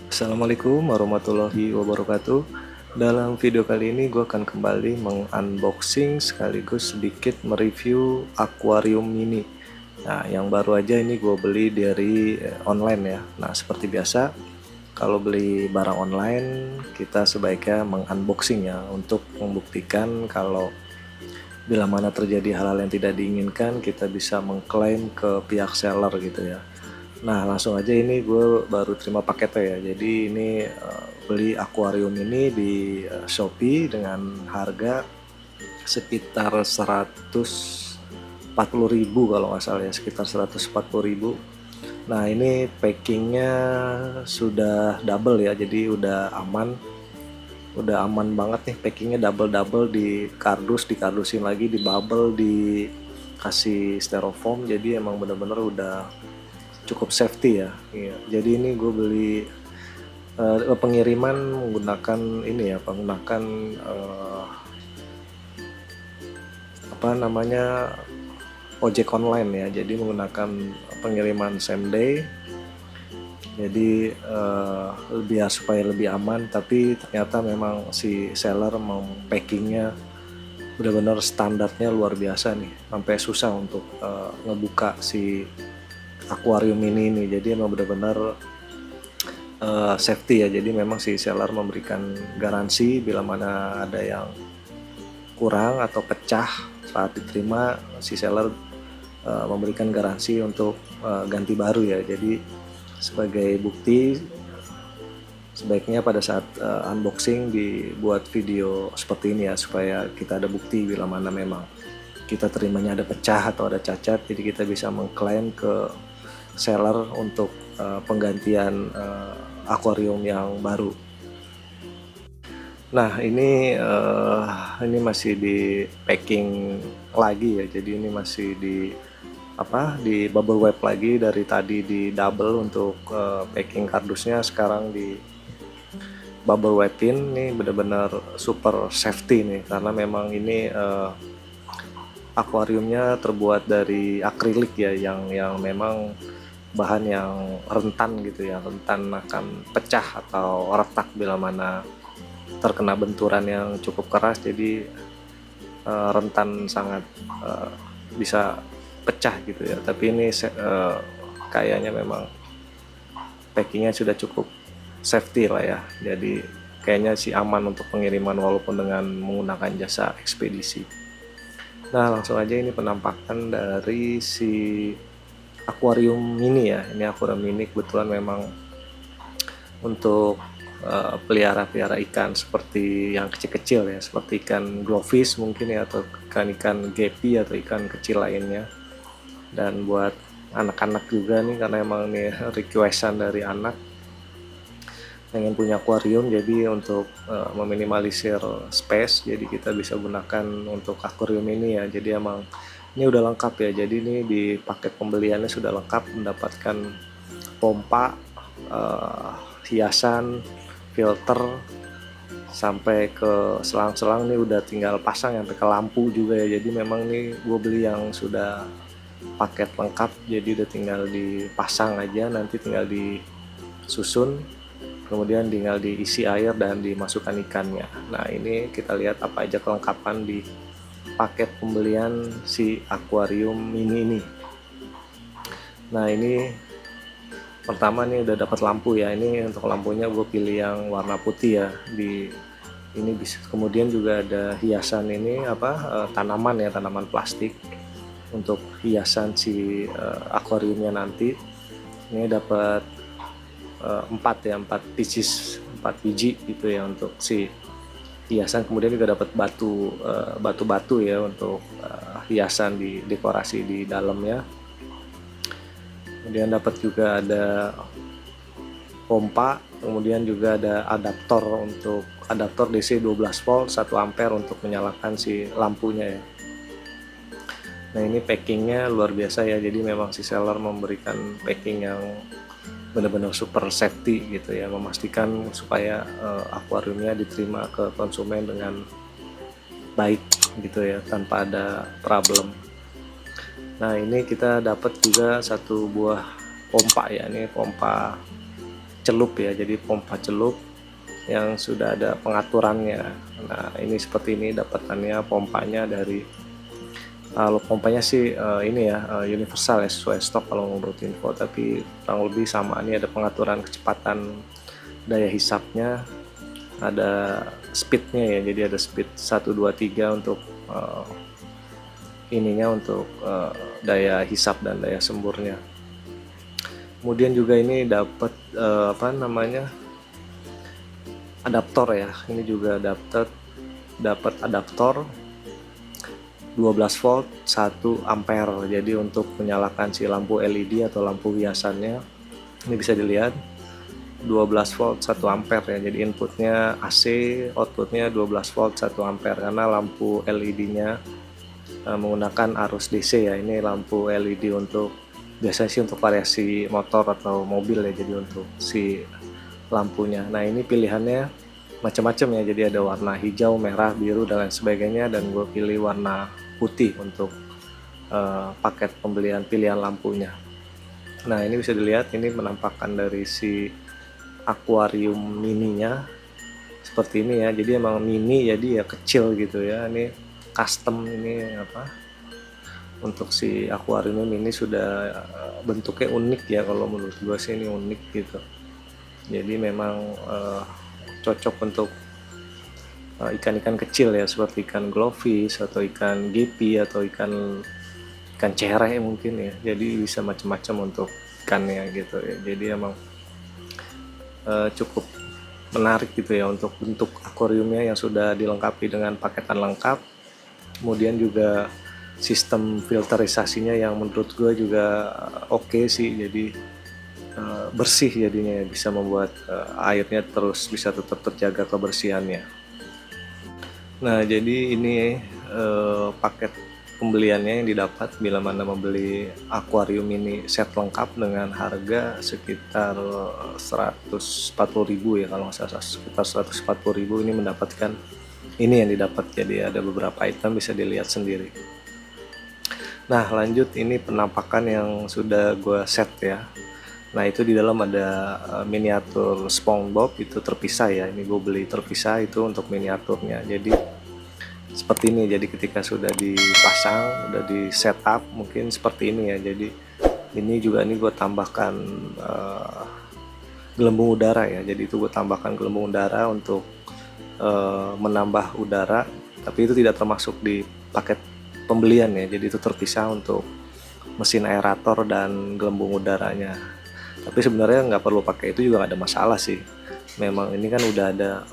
Assalamualaikum warahmatullahi wabarakatuh. Dalam video kali ini gue akan kembali mengunboxing sekaligus sedikit mereview akuarium mini. Nah, yang baru aja ini gue beli dari online ya. Nah, seperti biasa, kalau beli barang online kita sebaiknya mengunboxing ya untuk membuktikan kalau bila mana terjadi hal-hal yang tidak diinginkan kita bisa mengklaim ke pihak seller gitu ya. Nah, langsung aja ini gue baru terima paketnya ya. Jadi ini beli akuarium ini di Shopee dengan harga sekitar 140.000 kalau nggak salah ya, sekitar 140.000. Nah, ini packingnya sudah double ya, jadi udah aman banget nih, packingnya double di kardus, dikardusin lagi, di bubble, dikasih styrofoam, jadi emang bener-bener udah cukup safety ya. Iya. Jadi ini gue beli pengiriman menggunakan ini ya, menggunakan apa namanya, ojek online ya. Jadi menggunakan pengiriman same day. Jadi biar supaya lebih aman, tapi ternyata memang si seller mau packingnya benar-benar standarnya luar biasa nih, sampai susah untuk ngebuka si akuarium ini. Jadi emang benar-benar safety ya. Jadi memang si seller memberikan garansi bila mana ada yang kurang atau pecah saat diterima, si seller memberikan garansi untuk ganti baru ya. Jadi sebagai bukti, sebaiknya pada saat unboxing dibuat video seperti ini ya, supaya kita ada bukti bila mana memang kita terimanya ada pecah atau ada cacat, jadi kita bisa mengklaim ke seller untuk penggantian akuarium yang baru. Nah, ini masih di packing lagi ya. Jadi ini masih di bubble wrap lagi. Dari tadi di double untuk packing kardusnya, sekarang di bubble wrapin. Ini benar-benar super safety nih, karena memang ini akuariumnya terbuat dari akrilik ya, yang memang bahan yang rentan gitu ya, rentan akan pecah atau retak bila mana terkena benturan yang cukup keras. Jadi rentan sangat bisa pecah gitu ya. Tapi ini kayaknya memang packingnya sudah cukup safety lah ya. Jadi kayaknya sih aman untuk pengiriman walaupun dengan menggunakan jasa ekspedisi. Nah, langsung aja ini penampakan dari si akuarium mini ya. Ini akuarium mini kebetulan memang untuk pelihara ikan seperti yang kecil-kecil ya, seperti ikan glowfish mungkin ya, atau ikan guppy atau ikan kecil lainnya. Dan buat anak-anak juga nih, karena emang nih requestan dari anak pengen punya akuarium, jadi untuk meminimalisir space, jadi kita bisa gunakan untuk akuarium ini ya. Jadi emang ini udah lengkap ya. Jadi ini di paket pembeliannya sudah lengkap, mendapatkan pompa, hiasan, filter, sampai ke selang-selang nih udah tinggal pasang, sampai ke lampu juga ya. Jadi memang nih gue beli yang sudah paket lengkap, jadi udah tinggal dipasang aja, nanti tinggal disusun, kemudian tinggal diisi air dan dimasukkan ikannya. Nah, ini kita lihat apa aja kelengkapan di paket pembelian si akuarium mini ini. Nah, ini pertama nih udah dapat lampu ya. Ini untuk lampunya gue pilih yang warna putih ya. Ini bisa, kemudian juga ada hiasan ini tanaman ya, tanaman plastik untuk hiasan si akuariumnya nanti. Ini dapat 4 biji gitu ya untuk si hiasan. Kemudian juga dapat batu-batu ya untuk hiasan di dekorasi di dalamnya. Kemudian dapat juga ada pompa, kemudian juga ada adaptor DC 12 volt 1 ampere untuk menyalakan si lampunya ya. Nah, ini packingnya luar biasa ya. Jadi memang si seller memberikan packing yang benar-benar super safety gitu ya, memastikan supaya akuariumnya diterima ke konsumen dengan baik gitu ya, tanpa ada problem. Nah, ini kita dapat juga satu buah pompa ya, ini pompa celup ya, jadi pompa celup yang sudah ada pengaturannya. Nah ini seperti ini dapatannya pompanya dari kalau pompanya sih ini ya universal ya, sesuai stok kalau menurut info, tapi kurang lebih sama. Ini ada pengaturan kecepatan daya hisapnya, ada speednya ya, jadi ada speed 1 2 3 untuk ininya, untuk daya hisap dan daya semburnya. Kemudian juga ini dapat apa namanya, adaptor ya. Ini juga dapat adaptor 12 volt 1 ampere. Jadi untuk menyalakan si lampu LED atau lampu hiasannya, ini bisa dilihat 12 volt 1 ampere ya. Jadi inputnya AC, outputnya 12 volt 1 ampere, karena lampu LED-nya menggunakan arus DC ya. Ini lampu LED untuk biasanya sih untuk variasi motor atau mobil ya, jadi untuk si lampunya. Nah ini pilihannya macam-macam ya, jadi ada warna hijau, merah, biru dan lain sebagainya, dan gue pilih warna putih untuk paket pilihan lampunya. Nah ini bisa dilihat, ini penampakan dari si akuarium mininya seperti ini ya. Jadi emang mini, jadi ya kecil gitu ya. Ini custom, ini apa, untuk si akuarium ini sudah bentuknya unik ya, kalau menurut gue sih ini unik gitu. Jadi memang cocok untuk ikan-ikan kecil ya, seperti ikan glowfish atau ikan guppy atau ikan cereh mungkin ya. Jadi bisa macam-macam untuk ikannya gitu ya. Jadi emang cukup menarik gitu ya untuk bentuk akuariumnya yang sudah dilengkapi dengan paketan lengkap. Kemudian juga sistem filterisasinya yang menurut gue juga oke sih, jadi bersih jadinya ya, bisa membuat airnya terus bisa tetap terjaga kebersihannya. Nah jadi ini paket pembeliannya yang didapat bila mana membeli akuarium ini set lengkap dengan harga sekitar 140.000 ya, kalau nggak salah sekitar 140.000 ini mendapatkan ini yang didapat. Jadi ada beberapa item bisa dilihat sendiri. Nah lanjut, ini penampakan yang sudah gue set ya. Nah itu di dalam ada miniatur SpongeBob, itu terpisah ya. Ini gue beli terpisah itu untuk miniaturnya. Jadi seperti ini, jadi ketika sudah dipasang, udah di setup mungkin seperti ini ya. Jadi ini juga gue tambahkan gelembung udara ya. Jadi itu gue tambahkan gelembung udara untuk menambah udara, tapi itu tidak termasuk di paket pembelian ya. Jadi itu terpisah untuk mesin aerator dan gelembung udaranya. Tapi sebenarnya nggak perlu pakai itu juga nggak ada masalah sih. Memang ini kan udah ada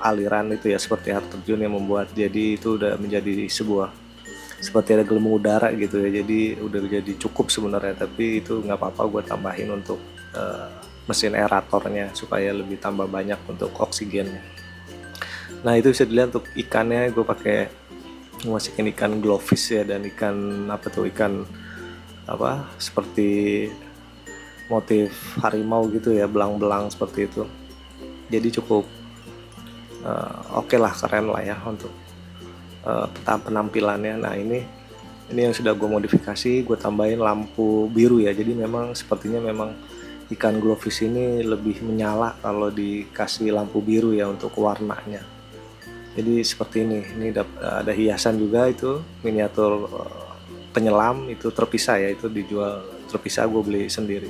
aliran itu ya, seperti air terjun yang membuat jadi itu udah menjadi sebuah seperti ada gelembung udara gitu ya. Jadi udah jadi cukup sebenarnya, tapi itu nggak apa-apa gue tambahin untuk mesin aeratornya supaya lebih tambah banyak untuk oksigennya. Nah itu bisa dilihat untuk ikannya, gue pakai masukin ikan glowfish ya, dan ikan apa tuh, ikan apa seperti motif harimau gitu ya, belang-belang seperti itu. Jadi cukup oke lah, keren lah ya untuk penampilannya. Nah ini yang sudah gue modifikasi, gue tambahin lampu biru ya. Jadi memang sepertinya memang ikan glowfish ini lebih menyala kalau dikasih lampu biru ya untuk warnanya. Jadi seperti ini ada hiasan juga, itu miniatur penyelam itu terpisah ya, itu dijual terpisah, gue beli sendiri.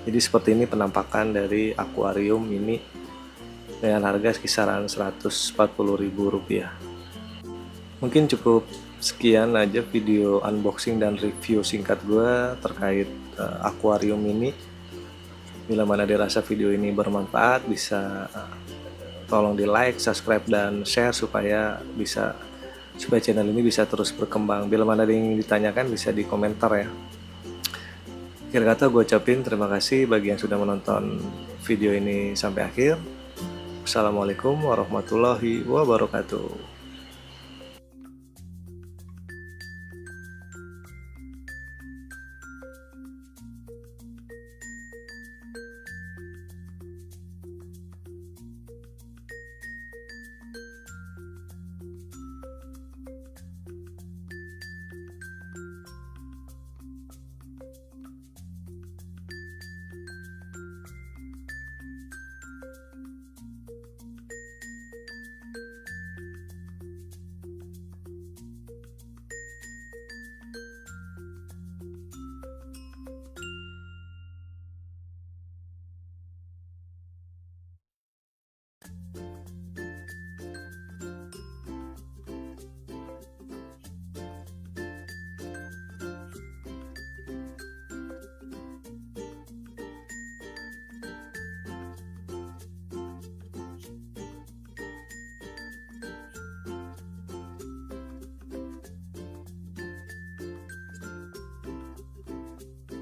Jadi seperti ini penampakan dari akuarium ini dengan harga kisaran Rp140.000. Mungkin cukup sekian aja video unboxing dan review singkat gue terkait akuarium ini. Bila mana dirasa video ini bermanfaat, bisa tolong di like, subscribe, dan share supaya channel ini bisa terus berkembang. Bila mana ada yang ditanyakan bisa di komentar ya. Akhir kata gue ucapin terima kasih bagi yang sudah menonton video ini sampai akhir. Assalamualaikum warahmatullahi wabarakatuh.